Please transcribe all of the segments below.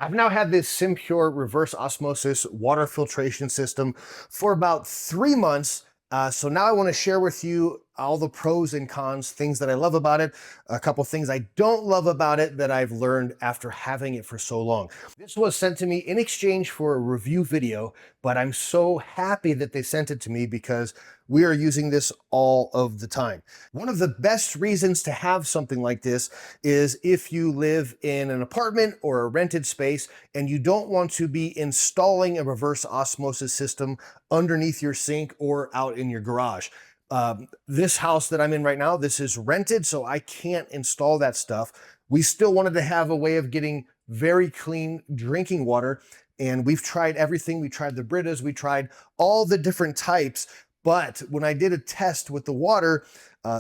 I've now had this SimPure reverse osmosis water filtration system for about 3 months. So now I want to share with you all the pros and cons, things that I love about it, a couple things I don't love about it that I've learned after having it for so long. This was sent to me in exchange for a review video, but I'm so happy that they sent it to me because we are using this all of the time. One of the best reasons to have something like this is if you live in an apartment or a rented space and you don't want to be installing a reverse osmosis system underneath your sink or out in your garage. This house that I'm in right now, this is rented, so I can't install that stuff. We still wanted to have a way of getting very clean drinking water, and we've tried everything. We tried the Britas, we tried all the different types, but when I did a test with the water,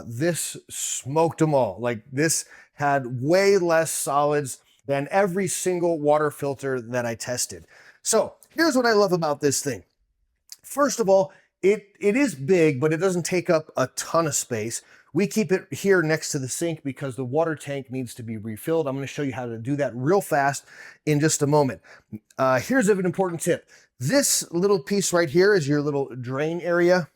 this smoked them all. Like, this had way less solids than every single water filter that I tested. So here's what I love about this thing. First of all, it is big, but it doesn't take up a ton of space. We keep it here next to the sink because the water tank needs to be refilled. I'm going to show you how to do that real fast in just a moment. Here's an important tip. This little piece right here is your little drain area.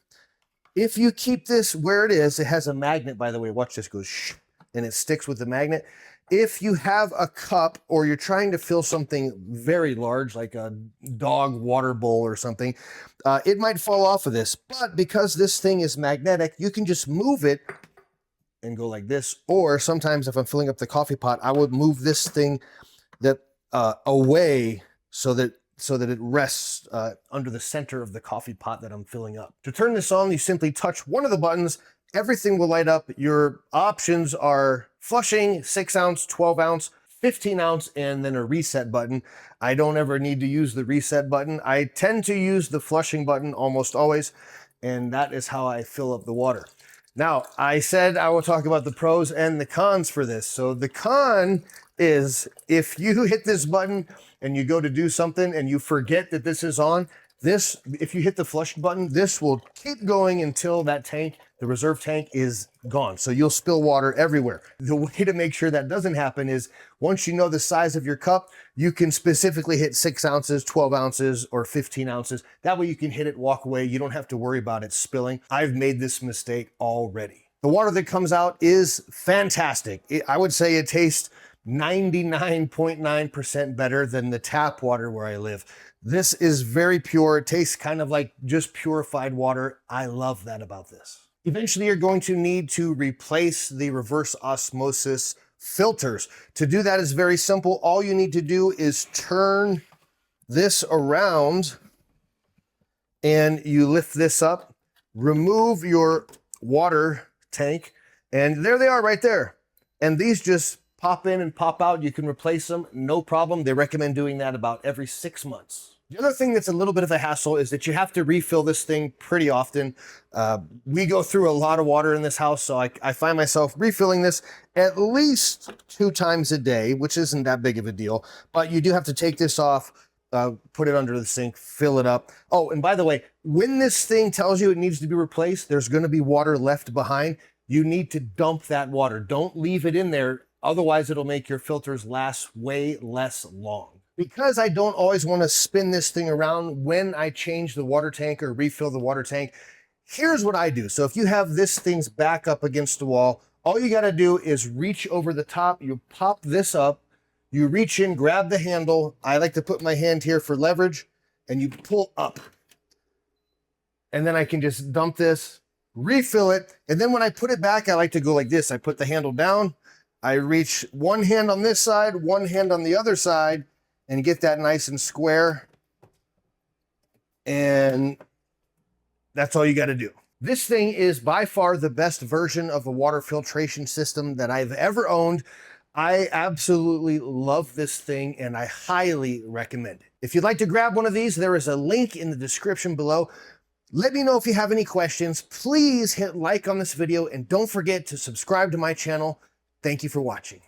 If you keep this where it has a magnet, by the way. Watch this, goes shh, and it sticks with the magnet. If you have a cup or you're trying to fill something very large, like a dog water bowl or something, it might fall off of this. But because this thing is magnetic, you can just move it and go like this. Or sometimes if I'm filling up the coffee pot, I would move this thing away so that it rests under the center of the coffee pot that I'm filling up. To turn this on, you simply touch one of the buttons. Everything will light up. Your options are flushing, 6 ounce, 12 ounce, 15 ounce, and then a reset button. I don't ever need to use the reset button. I tend to use the flushing button almost always, and that is how I fill up the water. Now, I said I will talk about the pros and the cons for this. So the con is if you hit this button and you go to do something and you forget that this is on, if you hit the flush button, this will keep going until that tank, the reserve tank, is gone. So you'll spill water everywhere. The way to make sure that doesn't happen is once you know the size of your cup, you can specifically hit 6 ounces, 12 ounces, or 15 ounces. That way you can hit it, walk away. You don't have to worry about it spilling. I've made this mistake already. The water that comes out is fantastic. I would say it tastes 99.9% better than the tap water where I live. This is very pure. It tastes kind of like just purified water. I love that about this. Eventually, you're going to need to replace the reverse osmosis filters. To do that is very simple. All you need to do is turn this around and you lift this up, remove your water tank, and there they are right there. And these just pop in and pop out. You can replace them, no problem. They recommend doing that about every 6 months. The other thing that's a little bit of a hassle is that you have to refill this thing pretty often. We go through a lot of water in this house, so I find myself refilling this at least 2 times a day, which isn't that big of a deal. But you do have to take this off, put it under the sink, fill it up. Oh, and by the way, when this thing tells you it needs to be replaced, there's going to be water left behind. You need to dump that water. Don't leave it in there. Otherwise, it'll make your filters last way less long. Because I don't always want to spin this thing around when I change the water tank or refill the water tank, here's what I do. So if you have this thing's back up against the wall, all you got to do is reach over the top. You pop this up, you reach in, grab the handle. I like to put my hand here for leverage, and you pull up. And then I can just dump this, refill it. And then when I put it back, I like to go like this. I put the handle down. I reach one hand on this side, one hand on the other side, and get that nice and square. And that's all you got to do. This thing is by far the best version of a water filtration system that I've ever owned. I absolutely love this thing and I highly recommend it. If you'd like to grab one of these, there is a link in the description below. Let me know if you have any questions. Please hit like on this video and don't forget to subscribe to my channel. Thank you for watching.